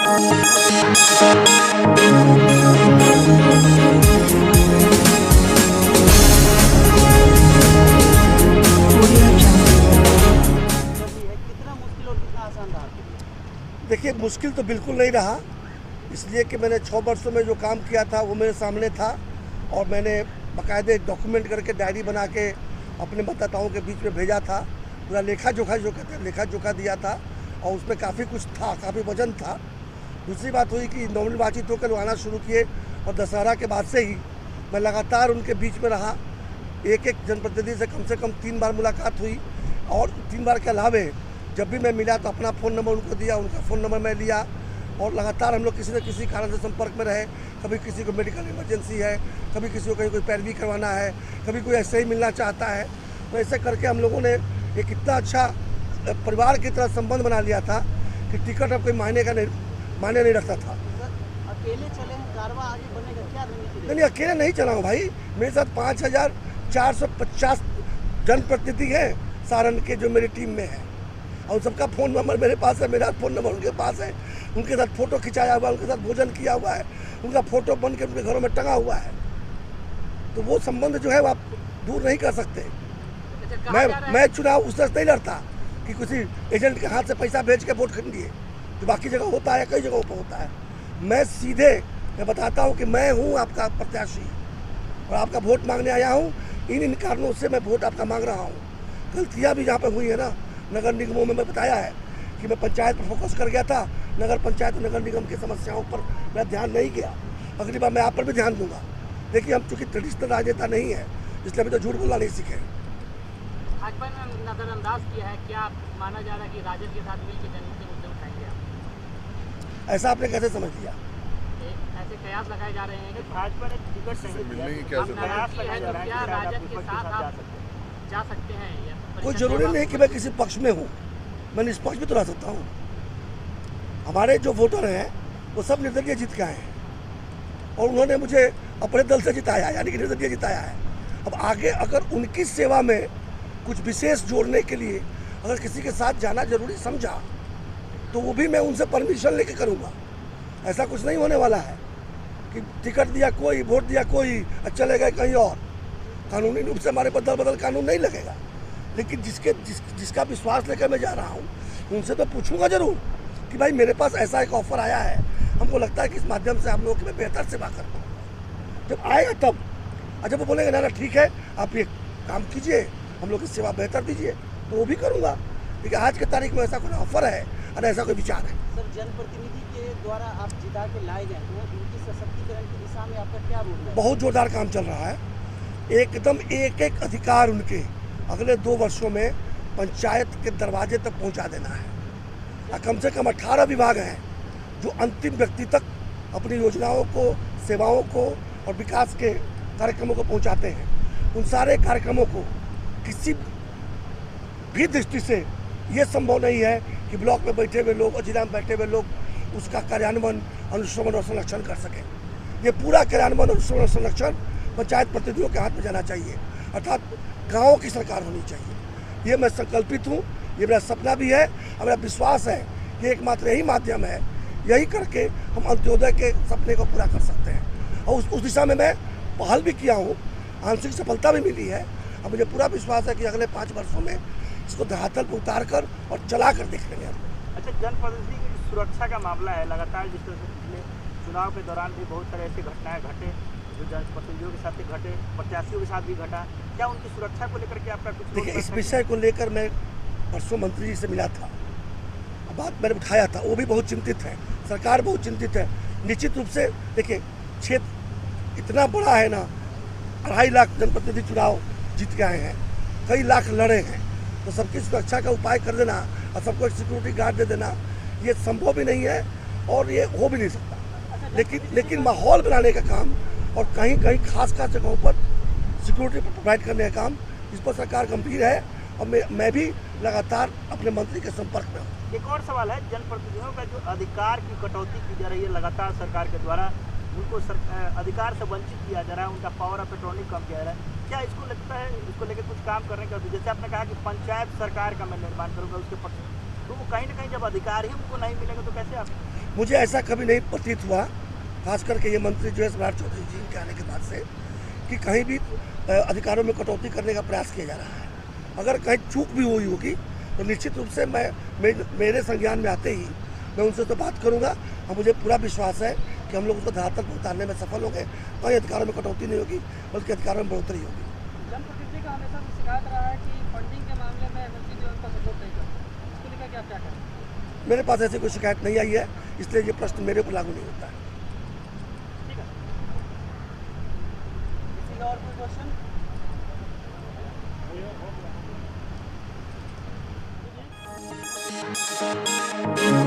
देखिए, मुश्किल तो बिल्कुल नहीं रहा, इसलिए कि मैंने 6 वर्षों में जो काम किया था वो मेरे सामने था और मैंने बाकायदे डॉक्यूमेंट करके डायरी बना के अपने मतदाताओं के बीच में भेजा था। पूरा लेखा जोखा जो कहते हैं लेखा जोखा दिया था और उसमें काफ़ी कुछ था, काफ़ी वजन था। दूसरी बात हुई कि नवनिर्वाचित होकर आना शुरू किए और दशहरा के बाद से ही मैं लगातार उनके बीच में रहा। एक एक जनप्रतिनिधि से कम 3 बार मुलाकात हुई और 3 बार के अलावे जब भी मैं मिला तो अपना फ़ोन नंबर उनको दिया, उनका फ़ोन नंबर मैं लिया और लगातार हम लोग किसी न किसी कारण से संपर्क में रहे। कभी किसी को मेडिकल इमरजेंसी है, कभी किसी को कहीं कोई पैरवी करवाना है, कभी कोई ऐसे ही मिलना चाहता है। तो ऐसे करके हम लोगों ने एक इतना अच्छा परिवार की तरह संबंध बना लिया था कि टिकट अब कोई मायने नहीं रखता था। अकेले चले हैं, कारवा आगे बढ़ेगा क्या रणनीति? नहीं, अकेले नहीं चला हूँ भाई, मेरे साथ 5450 जनप्रतिनिधि हैं सारण के जो मेरी टीम में है और सबका फ़ोन नंबर मेरे पास है, मेरा फ़ोन नंबर उनके पास है। उनके साथ फ़ोटो खिंचाया हुआ है, उनके साथ भोजन किया हुआ है, उनका फ़ोटो बन के उनके घरों में टंगा हुआ है। तो वो संबंध जो है वो आप दूर नहीं कर सकते। मैं चुनाव उस तरह नहीं लड़ता कि किसी एजेंट के हाथ से पैसा भेज के वोट खरीदिए, जो बाकी जगह होता है, कई जगहों पर होता है। मैं सीधे बताता हूँ कि मैं हूँ आपका प्रत्याशी और आपका वोट मांगने आया हूँ। इन कारणों से मैं वोट आपका मांग रहा हूँ। गलतियाँ भी जहाँ पर हुई है ना, नगर निगमों में मैं बताया है कि मैं पंचायत पर फोकस कर गया था, नगर पंचायत और नगर निगम की समस्याओं पर मैं ध्यान नहीं गया। अगली बार मैं आप पर भी ध्यान दूंगा। देखिए, हम चूँकि ट्रेडिशनल राजनेता नहीं है, इसलिए अभी तो झूठ बोलना नहीं सीखे। भाजपा ने नजरअंदाज किया है, क्या माना जा रहा है कि राजद के साथ मिलकर जनहित के मुद्दे उठाएंगे आप? ऐसा आपने कैसे समझ लिया? ऐसे कयास लगाए जा रहे हैं कि भाजपा ने टिकट क्या राजद के साथ आप जा सकते हैं? कोई जरूरी नहीं कि मैं किसी पक्ष में हूँ, मैं निष्पक्ष भी तो रह सकता हूँ। हमारे जो वोटर हैं वो सब निर्दलीय जीत के आए हैं और उन्होंने मुझे अपने दल से जिताया, यानी कि निर्दलीय जिताया है। अब आगे अगर उनकी सेवा में कुछ विशेष जोड़ने के लिए अगर किसी के साथ जाना जरूरी समझा तो वो भी मैं उनसे परमिशन लेके करूँगा। ऐसा कुछ नहीं होने वाला है कि टिकट दिया कोई, वोट दिया कोई, चले गए कहीं और। कानूनी रूप से हमारे पर बदल कानून नहीं लगेगा, लेकिन जिसका विश्वास लेकर मैं जा रहा हूँ उनसे तो पूछूंगा जरूर कि भाई मेरे पास ऐसा एक ऑफर आया है, हमको लगता है कि इस माध्यम से हम लोगों की मैं बेहतर सेवा कर पाऊँ। जब आएगा तब, और जब वो बोलेंगे ना ठीक है आप ये काम कीजिए, हम लोग की सेवा बेहतर दीजिए, तो वो भी करूँगा। लेकिन आज की तारीख में ऐसा कोई ऑफर है और ऐसा कोई विचार है। सर, जनप्रतिनिधि के द्वारा आप जिता के लाए गए तो उनकी सशक्तिकरण की दिशा में आपका क्या रोल है? बहुत जोरदार काम चल रहा है, एकदम एक एक अधिकार उनके अगले 2 वर्षों में पंचायत के दरवाजे तक पहुंचा देना है। कम से कम 18 विभाग हैं जो अंतिम व्यक्ति तक अपनी योजनाओं को, सेवाओं को और विकास के कार्यक्रमों को पहुंचाते हैं। उन सारे कार्यक्रमों को किसी भी दृष्टि से ये संभव नहीं है कि ब्लॉक में बैठे हुए लोग और जिला में बैठे हुए लोग उसका कार्यान्वयन, अनुश्रवण और संरक्षण कर सकें। ये पूरा कार्यान्वयन, अनुश्रवण और संरक्षण पंचायत प्रतिनिधियों के हाथ में जाना चाहिए, अर्थात गाँव की सरकार होनी चाहिए। ये मैं संकल्पित हूँ, ये मेरा सपना भी है और मेरा विश्वास है कि एकमात्र यही माध्यम है, यही करके हम अंत्योदय के सपने को पूरा कर सकते हैं। और उस दिशा में मैं पहल भी किया हूँ, आंशिक सफलता भी मिली है और मुझे पूरा विश्वास है कि अगले 5 वर्षों में इसको धरातल पर उतार कर और चला कर देख लेंगे। अच्छा, जनप्रतिनिधि की सुरक्षा का मामला है, लगातार जिस तरह से पिछले चुनाव के दौरान भी बहुत सारे ऐसे घटनाएँ घटे जो जनप्रतिनिधियों के साथ भी घटे, प्रत्याशियों के साथ भी घटा। क्या उनकी सुरक्षा को लेकर के आपका कुछ? देखिए, इस विषय को लेकर मैं परसों मंत्री जी से मिला था, बात मैंने उठाया था, वो भी बहुत चिंतित है, सरकार बहुत चिंतित है। निश्चित रूप से देखिए, क्षेत्र इतना बड़ा है ना, 2.5 लाख जनप्रतिनिधि चुनाव जीत के आए हैं, कई लाख लड़े हैं, तो सबकी सुरक्षा का उपाय कर देना और सबको एक सिक्योरिटी गार्ड दे देना ये संभव भी नहीं है और ये हो भी नहीं सकता। लेकिन माहौल बनाने का काम और कहीं कहीं खास जगहों पर सिक्योरिटी प्रोवाइड करने का काम, इस पर सरकार गंभीर है और मैं भी लगातार अपने मंत्री के संपर्क में हूँ। एक और सवाल है, जनप्रतिनिधियों का जो अधिकार की कटौती की जा रही है लगातार सरकार के द्वारा, उनको अधिकार से वंचित किया जा रहा है, उनका पावर ऑफ अटॉर्नी कम किया जा रहा है। क्या इसको लगता है, इसको लेकर कुछ काम करने का? जैसे आपने कहा कि पंचायत सरकार का मैं निर्माण करूँगा उसके पक्ष, तो वो कहीं ना कहीं जब अधिकार ही उनको नहीं मिलेगा तो कैसे आप? मुझे ऐसा कभी नहीं प्रतीत हुआ, खास करके ये मंत्री जो है सम्राट चौधरी जी के आने के बाद से, कि कहीं भी अधिकारों में कटौती करने का प्रयास किया जा रहा है। अगर कहीं चूक भी हुई होगी तो निश्चित रूप से मेरे संज्ञान में आते ही मैं उनसे तो बात करूंगा, और मुझे पूरा विश्वास है कि हम लोग उसको धरातल पर उतारने में सफल होंगे। कहीं अधिकारों में कटौती नहीं होगी, बल्कि अधिकारों में बढ़ोतरी होगी। जनप्रतिनिधि का हमेशा से शिकायत रहा है कि फंडिंग के मामले में एमएलसी जो उनका सपोर्ट नहीं करता, इसको लेकर क्या करें? मेरे पास ऐसी कोई शिकायत नहीं आई है, इसलिए ये प्रश्न मेरे ऊपर लागू नहीं होता है। ठीक है, किसी और कोई क्वेश्चन? Thank you.